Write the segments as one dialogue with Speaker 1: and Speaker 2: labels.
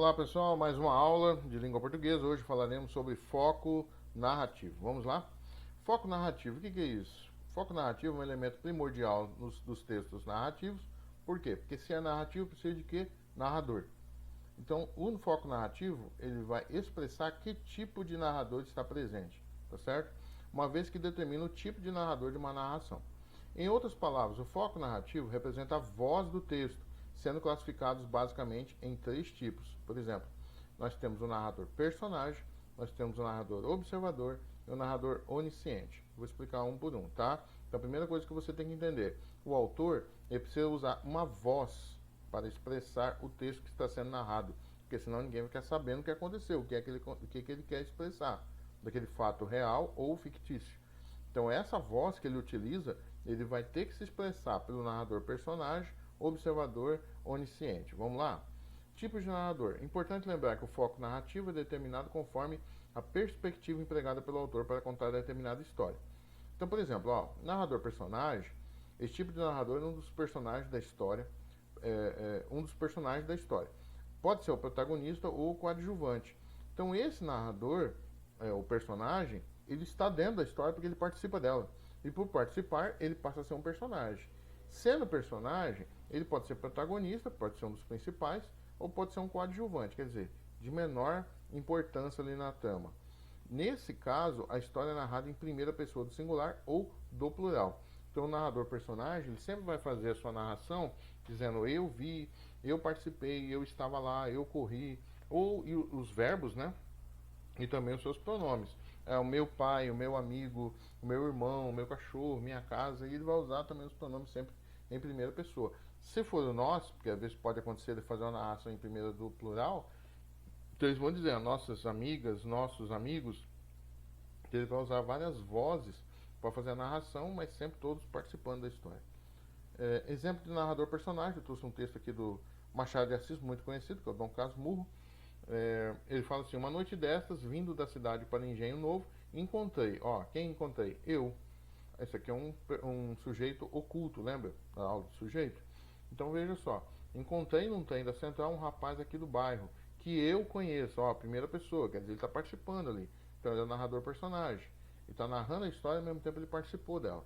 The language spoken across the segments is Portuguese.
Speaker 1: Olá pessoal, mais uma aula de língua portuguesa. Hoje falaremos sobre foco narrativo. Vamos lá? Foco narrativo, o que é isso? Foco narrativo é um elemento primordial dos textos narrativos. Por quê? Porque se é narrativo, precisa de quê? Narrador. Então, o foco narrativo, ele vai expressar que tipo de narrador está presente, tá certo? Uma vez que determina o tipo de narrador de uma narração. Em outras palavras, o foco narrativo representa a voz do texto, sendo classificados basicamente em três tipos. Por exemplo, nós temos o narrador personagem, nós temos o narrador observador e o narrador onisciente. Vou explicar um por um, tá? Então, a primeira coisa que você tem que entender, o autor ele precisa usar uma voz para expressar o texto que está sendo narrado, porque senão ninguém vai ficar sabendo o que aconteceu, o que ele quer expressar, daquele fato real ou fictício. Então essa voz que ele utiliza, ele vai ter que se expressar pelo narrador personagem, observador, onisciente. Vamos lá? Tipos de narrador. Importante lembrar que o foco narrativo é determinado conforme a perspectiva empregada pelo autor para contar determinada história. Então, por exemplo, narrador personagem, esse tipo de narrador é um dos personagens da história, um dos personagens da história. Pode ser o protagonista ou o coadjuvante. Então, esse narrador, o personagem, ele está dentro da história porque ele participa dela. E por participar, ele passa a ser um personagem. Sendo personagem, ele pode ser protagonista, pode ser um dos principais, ou pode ser um coadjuvante, quer dizer, de menor importância ali na trama. Nesse caso, a história é narrada em primeira pessoa do singular ou do plural. Então, o narrador personagem ele sempre vai fazer a sua narração dizendo eu vi, eu participei, eu estava lá, eu corri, ou e os verbos, né? E também os seus pronomes. É o meu pai, o meu amigo, o meu irmão, o meu cachorro, minha casa, e ele vai usar também os pronomes sempre em primeira pessoa. Se for o nós, porque às vezes pode acontecer ele fazer uma narração em primeira do plural, então eles vão dizer nossas amigas, nossos amigos, que ele vai usar várias vozes para fazer a narração, mas sempre todos participando da história. Exemplo de narrador personagem, eu trouxe um texto aqui do Machado de Assis, muito conhecido, que é o Dom Casmurro. Ele fala assim: uma noite destas, vindo da cidade para Engenho Novo, encontrei, quem encontrei? Eu. Esse aqui é um sujeito oculto, lembra da aula de sujeito? Então veja só, encontrei num trem da central um rapaz aqui do bairro, que eu conheço, primeira pessoa, quer dizer, ele está participando ali. Então ele é o narrador personagem. Ele está narrando a história e ao mesmo tempo ele participou dela.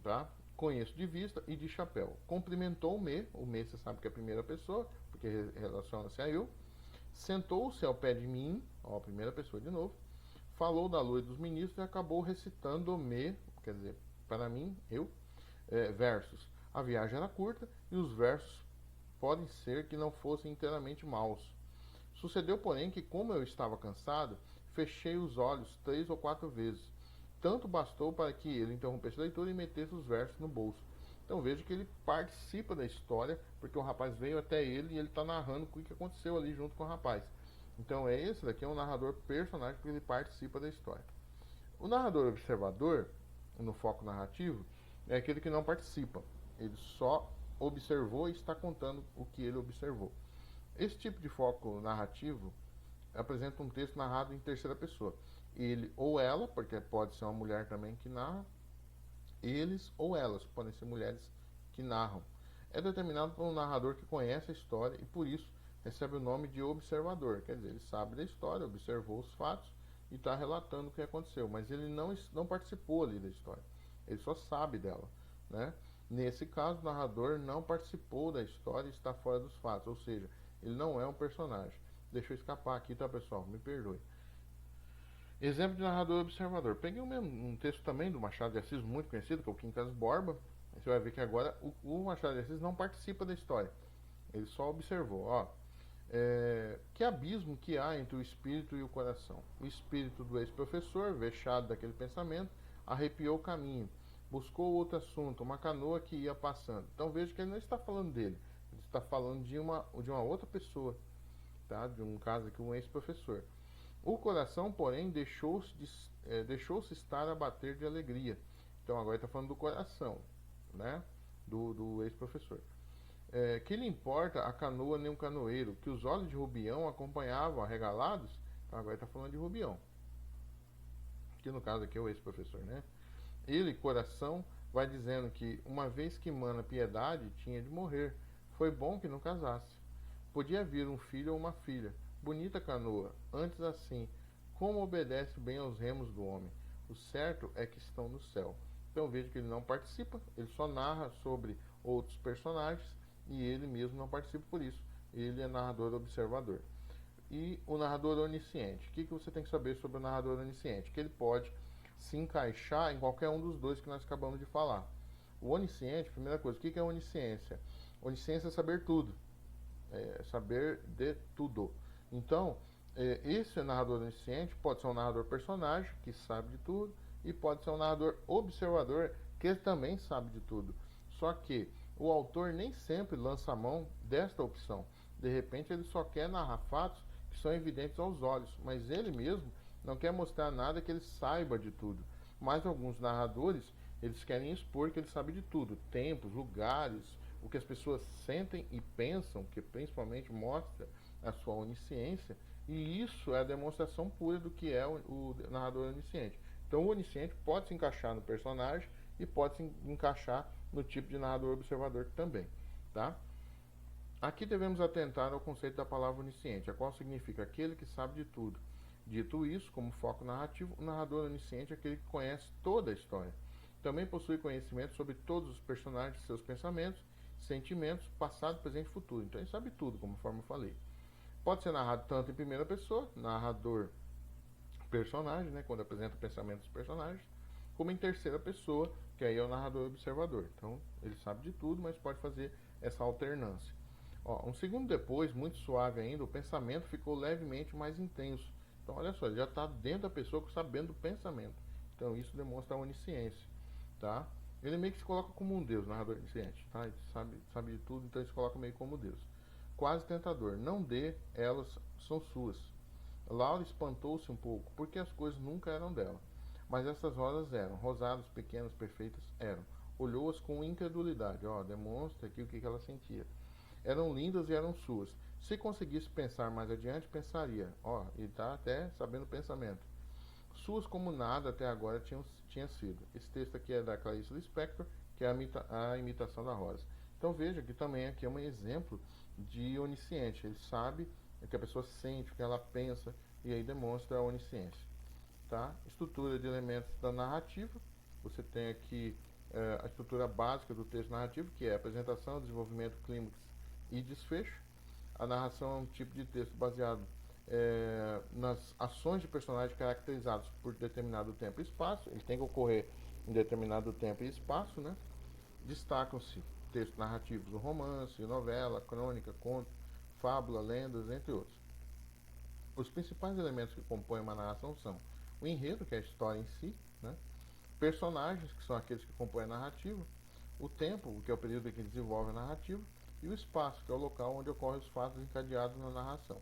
Speaker 1: Tá? Conheço de vista e de chapéu. Cumprimentou-me, o me você sabe que é a primeira pessoa, porque relaciona-se a eu. Sentou-se ao pé de mim, a primeira pessoa de novo, falou da lua e dos ministros e acabou recitando-me, quer dizer, para mim, eu, versos. A viagem era curta e os versos podem ser que não fossem inteiramente maus. Sucedeu, porém, que como eu estava cansado, fechei os olhos 3 ou 4 vezes. Tanto bastou para que ele interrompesse a leitura e metesse os versos no bolso. Então veja que ele participa da história, porque o rapaz veio até ele e ele está narrando o que aconteceu ali junto com o rapaz. Então esse daqui é um narrador personagem, porque ele participa da história. O narrador observador, no foco narrativo, é aquele que não participa. Ele só observou e está contando o que ele observou. Esse tipo de foco narrativo apresenta um texto narrado em terceira pessoa. Ele ou ela, porque pode ser uma mulher também que narra, eles ou elas, podem ser mulheres que narram. É determinado por um narrador que conhece a história e por isso recebe o nome de observador. Quer dizer, ele sabe da história, observou os fatos e está relatando o que aconteceu, mas ele não participou ali da história. Ele só sabe dela, né? Nesse caso, o narrador não participou da história e está fora dos fatos, ou seja, ele não é um personagem. Deixa eu escapar aqui, tá, pessoal? Me perdoe. Exemplo de narrador observador. Peguei um texto também do Machado de Assis, muito conhecido, que é o Quincas Borba. Aí você vai ver que agora o Machado de Assis não participa da história. Ele só observou. Que abismo que há entre o espírito e o coração. O espírito do ex-professor, vexado daquele pensamento, arrepiou o caminho. Buscou outro assunto, uma canoa que ia passando. Então veja que ele não está falando dele. Ele está falando de uma outra pessoa. Tá? De um caso aqui, um ex-professor. O coração, porém, deixou-se estar a bater de alegria. Então agora está falando do coração, né? Do ex-professor. Que lhe importa a canoa nem o canoeiro, que os olhos de Rubião acompanhavam arregalados. Então agora está falando de Rubião, que no caso aqui é o ex-professor, né? Ele, coração, vai dizendo que uma vez que mana piedade tinha de morrer, foi bom que não casasse. Podia vir um filho ou uma filha. Bonita canoa, antes assim, como obedece bem aos remos do homem. O certo é que estão no céu. Então veja que ele não participa, ele só narra sobre outros personagens e ele mesmo não participa por isso. Ele é narrador observador. E o narrador onisciente. O que você tem que saber sobre o narrador onisciente? Que ele pode se encaixar em qualquer um dos dois que nós acabamos de falar. O onisciente, primeira coisa, o que é onisciência? Onisciência é saber tudo, saber de tudo. Então, esse narrador onisciente pode ser um narrador personagem, que sabe de tudo, e pode ser um narrador observador, que também sabe de tudo. Só que o autor nem sempre lança a mão desta opção. De repente, ele só quer narrar fatos que são evidentes aos olhos, mas ele mesmo não quer mostrar nada que ele saiba de tudo. Mas alguns narradores, eles querem expor que ele sabe de tudo, tempos, lugares, o que as pessoas sentem e pensam, que principalmente mostra a sua onisciência, e isso é a demonstração pura do que é o narrador onisciente. Então o onisciente pode se encaixar no personagem e pode se encaixar no tipo de narrador observador também, tá? Aqui devemos atentar ao conceito da palavra onisciente, a qual significa aquele que sabe de tudo. Dito isso, como foco narrativo, o narrador onisciente é aquele que conhece toda a história. Também possui conhecimento sobre todos os personagens, seus pensamentos, sentimentos, passado, presente e futuro. Então ele sabe tudo, conforme eu falei. Pode ser narrado tanto em primeira pessoa, narrador personagem, né, quando apresenta o pensamento dos personagens, como em terceira pessoa, que aí é o narrador observador. Então ele sabe de tudo, mas pode fazer essa alternância. Um segundo depois, muito suave ainda, o pensamento ficou levemente mais intenso. Então, olha só, ele já está dentro da pessoa sabendo do pensamento. Então, isso demonstra a onisciência, tá? Ele meio que se coloca como um deus, narrador onisciente, tá? Ele sabe de tudo, então ele se coloca meio como deus. Quase tentador. Não dê, elas são suas. Laura espantou-se um pouco, porque as coisas nunca eram dela. Mas essas rosas eram, rosadas, pequenas, perfeitas, eram. Olhou-as com incredulidade, demonstra aqui o que ela sentia. Eram lindas e eram suas. Se conseguisse pensar mais adiante, pensaria. Ele está até sabendo o pensamento. Suas como nada até agora tinha sido. Esse texto aqui é da Clarice Lispector, que é a imitação da rosa. Então veja que também aqui é um exemplo de onisciente. Ele sabe o que a pessoa sente, o que ela pensa, e aí demonstra a onisciência. Tá? Estrutura de elementos da narrativa. Você tem aqui a estrutura básica do texto narrativo, que é apresentação, desenvolvimento, clímax e desfecho. A narração é um tipo de texto baseado nas ações de personagens caracterizados por determinado tempo e espaço. Ele tem que ocorrer em determinado tempo e espaço, né? Destacam-se textos narrativos do romance, novela, crônica, conto, fábula, lendas, entre outros. Os principais elementos que compõem uma narração são o enredo, que é a história em si, né? Personagens, que são aqueles que compõem a narrativa, o tempo, que é o período em que desenvolve a narrativa, e o espaço, que é o local onde ocorrem os fatos encadeados na narração.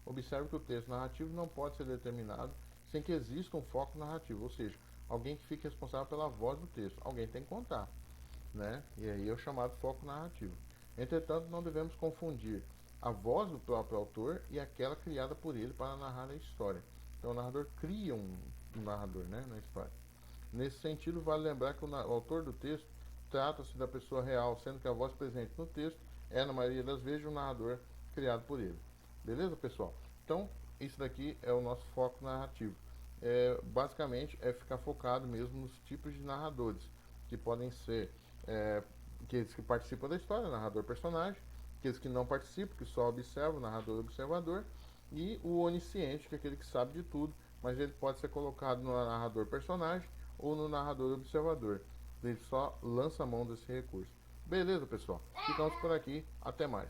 Speaker 1: Observe que o texto narrativo não pode ser determinado sem que exista um foco narrativo, ou seja, alguém que fique responsável pela voz do texto. Alguém tem que contar, né? E aí é o chamado foco narrativo. Entretanto, não devemos confundir a voz do próprio autor e aquela criada por ele para narrar a história. Então o narrador cria um narrador, né, na história. Nesse sentido, vale lembrar que o autor do texto trata-se da pessoa real, sendo que a voz presente no texto é, na maioria das vezes, um narrador criado por ele. Beleza, pessoal? Então, isso daqui é o nosso foco narrativo. Basicamente, é ficar focado mesmo nos tipos de narradores, que podem ser aqueles que participam da história, narrador-personagem, aqueles que não participam, que só observam, narrador-observador, e o onisciente, que é aquele que sabe de tudo, mas ele pode ser colocado no narrador-personagem ou no narrador-observador. Ele só lança a mão desse recurso. Beleza, pessoal? Ficamos por aqui. Até mais.